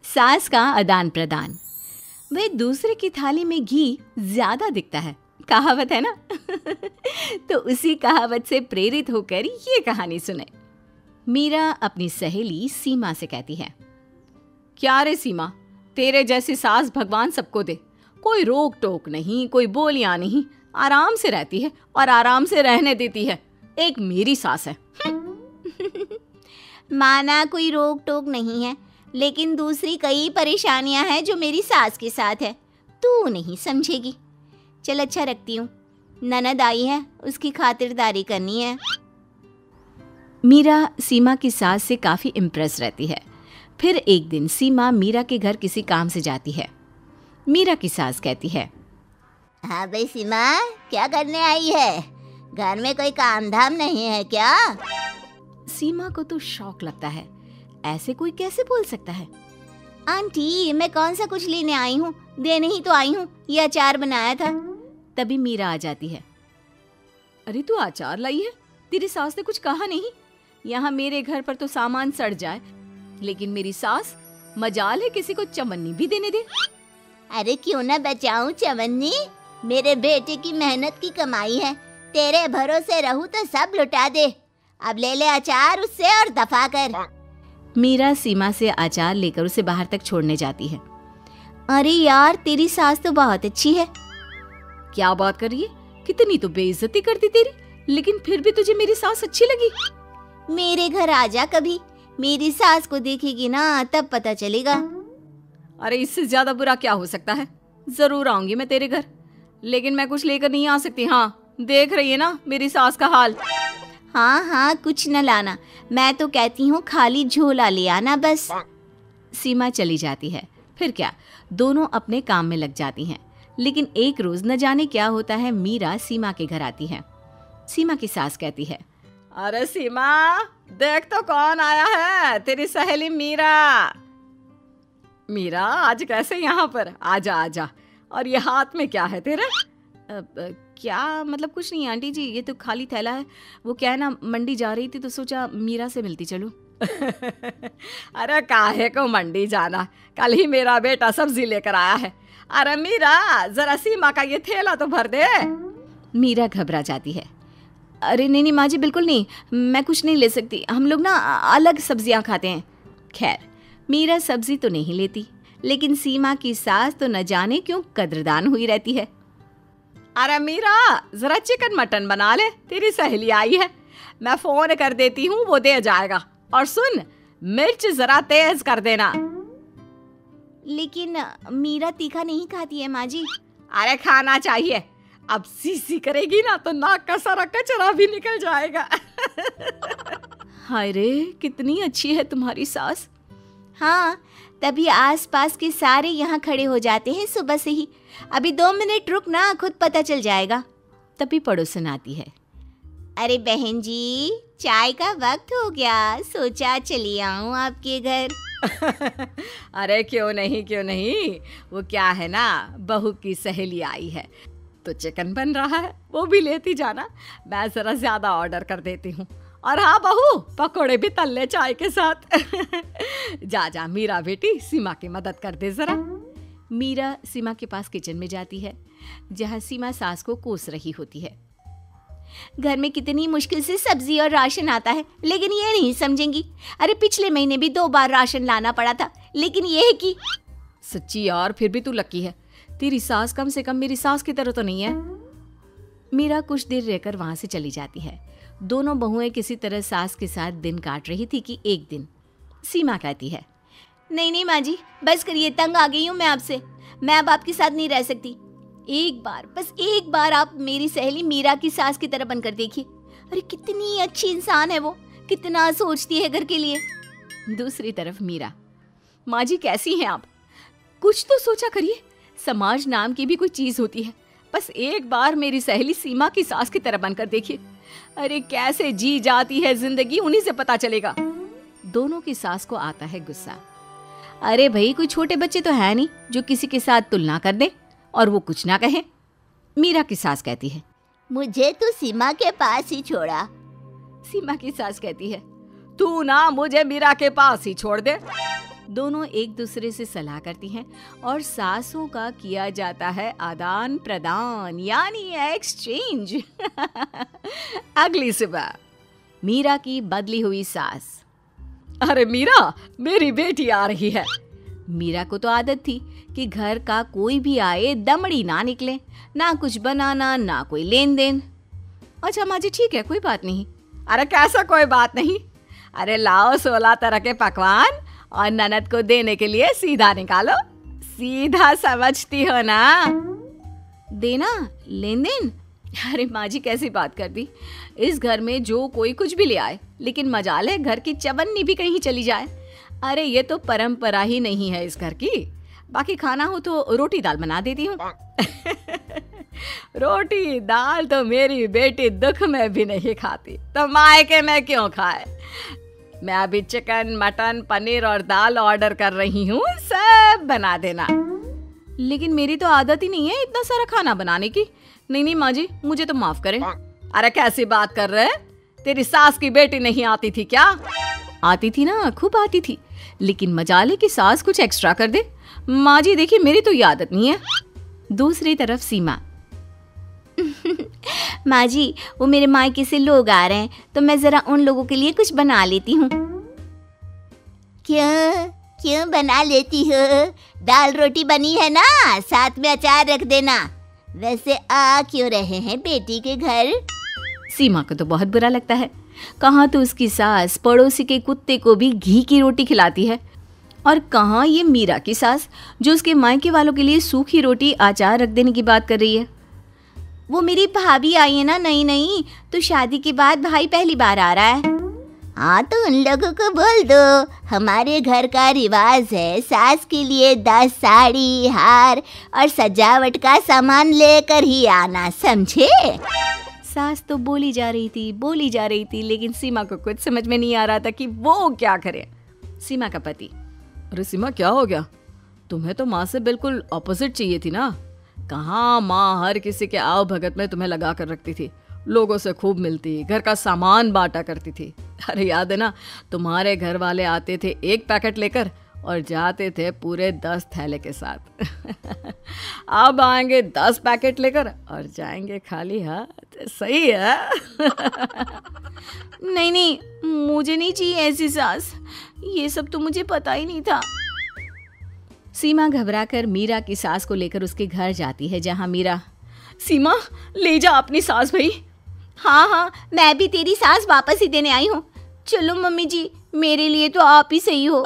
सास का आदान प्रदान। वह दूसरे की थाली में घी ज्यादा दिखता है, कहावत है ना। तो उसी कहावत से प्रेरित होकर ये कहानी सुने। मीरा अपनी सहेली सीमा से कहती है, क्या रे सीमा, तेरे जैसी सास भगवान सबको दे। कोई रोक टोक नहीं, कोई बोलियां नहीं, आराम से रहती है और आराम से रहने देती है। एक मेरी सास है। माना कोई रोक टोक नहीं है, लेकिन दूसरी कई परेशानियां हैं जो मेरी सास के साथ है, तू नहीं समझेगी। चल अच्छा रखती हूँ, ननद आई है, उसकी खातिरदारी करनी है। मीरा सीमा की सास से काफी इम्प्रेस रहती है। फिर एक दिन सीमा मीरा के घर किसी काम से जाती है। मीरा की सास कहती है, हाँ भाई सीमा, क्या करने आई है? घर में कोई काम धाम नहीं है क्या? सीमा को तो शौक लगता है, ऐसे कोई कैसे बोल सकता है। आंटी, मैं कौन सा कुछ लेने आई हूँ, देने ही तो आई हूँ। ये अचार बनाया था। तभी मीरा आ जाती है। अरे तू अचार लाई है? तेरी सास ने कुछ कहा नहीं? यहाँ मेरे घर पर तो सामान सड़ जाए, लेकिन मेरी सास मजाल है किसी को चवन्नी भी देने दे। अरे क्यों ना बचाऊं चवन्नी, मेरे बेटे की मेहनत की कमाई है। तेरे भरोसे रहूं तो सब लुटा दे। अब ले ले अचार उससे और दफा कर। मीरा सीमा से अचार लेकर उसे बाहर तक छोड़ने जाती है। अरे यार, तेरी सास तो बहुत अच्छी है। क्या बात कर रही है? कितनी तो बेइज्जती करती तेरी, लेकिन फिर भी तुझे मेरी सास अच्छी लगी। मेरे घर आजा कभी, मेरी सास को देखेगी ना तब पता चलेगा। अरे इससे ज्यादा बुरा क्या हो सकता है। जरूर आऊंगी मैं तेरे घर, लेकिन मैं कुछ लेकर नहीं आ सकती। हाँ, देख रही है ना मेरी सास का हाल। हाँ हाँ, कुछ न लाना, मैं तो कहती हूँ खाली झोला ले आना बस। सीमा चली जाती है। फिर क्या, दोनों अपने काम में लग जाती हैं। लेकिन एक रोज न जाने क्या होता है, मीरा सीमा के घर आती है। सीमा की सास कहती है, अरे सीमा, देख तो कौन आया है, तेरी सहेली मीरा। मीरा, आज कैसे यहाँ पर? आजा आजा। और ये हाथ में क्या है तेरा? क्या मतलब? कुछ नहीं आंटी जी, ये तो खाली थैला है। वो क्या है ना, मंडी जा रही थी तो सोचा मीरा से मिलती चलूं। अरे काहे को मंडी जाना, कल ही मेरा बेटा सब्जी लेकर आया है। अरे मीरा, जरा सीमा का ये थैला तो भर दे। मीरा घबरा जाती है। अरे नहीं नहीं माँ जी, बिल्कुल नहीं, मैं कुछ नहीं ले सकती। हम लोग ना अलग सब्जियां खाते हैं। खैर, मीरा सब्जी तो नहीं लेती, लेकिन सीमा की सास तो न जाने क्यों कद्रदान हुई रहती है। अरे मीरा, जरा चिकन मटन बना ले, तेरी सहेली आई है। मैं फोन कर देती हूँ, वो दे जाएगा। और सुन, मिर्च जरा तेज कर देना। लेकिन मीरा तीखा नहीं खाती है माँ जी। अरे खाना चाहिए। अब सीसी करेगी ना तो नाक का सारा कचरा भी निकल जाएगा। हाय रे, कितनी अच्छी है तुम्हारी सास। हाँ, तभी आसपास के सारे यहाँ खड़े हो जाते हैं सुबह से ही। अभी 2 मिनट रुक ना, खुद पता चल जाएगा। तभी पड़ोसन आती है। अरे बहन जी, चाय का वक्त हो गया, सोचा चली आऊं आपके घर। अरे क्यों नहीं क्यों नहीं, वो क्या है ना, बहू की सहेली आई है तो चिकन बन रहा है, वो भी लेती जाना। मैं जरा ज्यादा ऑर्डर कर देती हूँ। और हाँ बहू, पकोड़े भी तल ले चाय के साथ। जा जा मीरा बेटी, सीमा की मदद कर दे जरा। मीरा सीमा के पास किचन में जाती है, जहाँ सीमा सास को कोस रही होती है। घर में कितनी मुश्किल से सब्जी और राशन आता है, लेकिन ये नहीं समझेंगी। अरे पिछले महीने भी 2 बार राशन लाना पड़ा था, लेकिन ये है कि सच्ची यार, फिर भी तू लकी है। तेरी सास कम से कम मेरी सास की तरह तो नहीं है। मीरा कुछ देर रहकर वहां से चली जाती है। दोनों बहुएं किसी तरह सास के साथ दिन काट रही थी कि एक दिन सीमा कहती है, नहीं नहीं माँ जी, बस करिए, तंग आ गई हूँ मैं आपसे। मैं अब आपके साथ नहीं रह सकती। एक बार, बस एक बार आप मेरी सहेली मीरा की सास की तरह बनकर देखिए। अरे कितनी अच्छी इंसान है वो, कितना सोचती है घर के लिए। दूसरी तरफ मीरा, माँ जी कैसी हैं आप? कुछ तो सोचा करिए, समाज नाम की भी कोई चीज होती है। बस एक बार मेरी सहेली सीमा की सास की तरह बनकर देखिए। अरे कैसे जी जाती है जिंदगी, उन्हीं से पता चलेगा। दोनों की सास को आता है गुस्सा। अरे भाई, कोई छोटे बच्चे तो है नहीं जो किसी के साथ तुलना कर दे और वो कुछ ना कहे। मीरा की सास कहती है, मुझे तो सीमा के पास ही छोड़ा। सीमा की सास कहती है, तू ना मुझे मीरा के पास ही छोड़ दे। दोनों एक दूसरे से सलाह करती हैं और सासों का किया जाता है आदान प्रदान यानी एक्सचेंज। अगली सुबह मीरा की बदली हुई सास। अरे मीरा, मेरी बेटी आ रही है। मीरा को तो आदत थी कि घर का कोई भी आए दमड़ी ना निकले, ना कुछ बनाना ना कोई लेन देन। अच्छा माँ जी ठीक है, कोई बात नहीं। अरे कैसा कोई बात नहीं, अरे लाओ 16 तरह के पकवान और ननद को देने के लिए सीधा निकालो। सीधा समझती हो ना? देना लेन देन? अरे माँ जी कैसी बात कर दी। इस घर में जो कोई कुछ भी ले आए, लेकिन मजाल है घर की चवन्नी भी कहीं चली जाए। अरे ये तो परंपरा ही नहीं है इस घर की। बाकी खाना हो तो रोटी दाल बना देती हूँ। रोटी दाल तो मेरी बेटी दुख में भी नहीं खाती, तो मायके में क्यों खाए। मैं अभी चिकन मटन पनीर और दाल ऑर्डर कर रही हूँ, सब बना देना। लेकिन मेरी तो आदत ही नहीं है इतना सारा खाना बनाने की। नहीं माँ जी, मुझे तो माफ करें। अरे कैसी बात कर रहे? तेरी सास की बेटी नहीं आती थी क्या? आती थी ना, खूब आती थी, लेकिन मजाले की सास कुछ एक्स्ट्रा कर दे। माँ जी देखिए, मेरी तो ये आदत नहीं है। दूसरी तरफ सीमा। माँ जी, वो मेरे मायके से लोग आ रहे हैं, तो मैं जरा उन लोगों के लिए कुछ बना लेती हूँ। क्यों बना लेती हो? दाल रोटी बनी है ना, साथ में अचार रख देना। वैसे आ क्यों रहे हैं बेटी के घर? सीमा को तो बहुत बुरा लगता है। कहाँ तो उसकी सास पड़ोसी के कुत्ते को भी घी की रोटी खिलाती है, और कहाँ ये मीरा की सास जो उसके मायके वालों के लिए सूखी रोटी अचार रख देने की बात कर रही है। वो मेरी भाभी आई है ना, नहीं तो शादी के बाद भाई पहली बार आ रहा है। हाँ तो उन लोगों को बोल दो, हमारे घर का रिवाज है सास के लिए 10 साड़ी हार और सजावट का सामान लेकर ही आना, समझे? सास तो बोली जा रही थी, लेकिन सीमा को कुछ समझ में नहीं आ रहा था कि वो क्या करे। सीमा का पति। अरे सीमा क्या हो गया? तुम्हें तो माँ से बिल्कुल ऑपोजिट चाहिए थी ना। कहाँ माँ हर किसी के आव भगत में तुम्हें लगा कर रखती थी, लोगों से खूब मिलती, घर का सामान बांटा करती थी। अरे याद है ना, तुम्हारे घर वाले आते थे 1 पैकेट लेकर और जाते थे पूरे 10 थैले के साथ। अब आएंगे 10 पैकेट लेकर और जाएंगे खाली हाथ। सही है? नहीं, मुझे नहीं चाहिए ऐसी सास, ये सब तो मुझे पता ही नहीं था। सीमा घबराकर मीरा की सास को लेकर उसके घर जाती है, जहां मीरा। सीमा ले जा अपनी सास भाई। हाँ, मैं भी तेरी सास वापस ही देने आई हूँ। चलो मम्मी जी, मेरे लिए तो आप ही सही हो।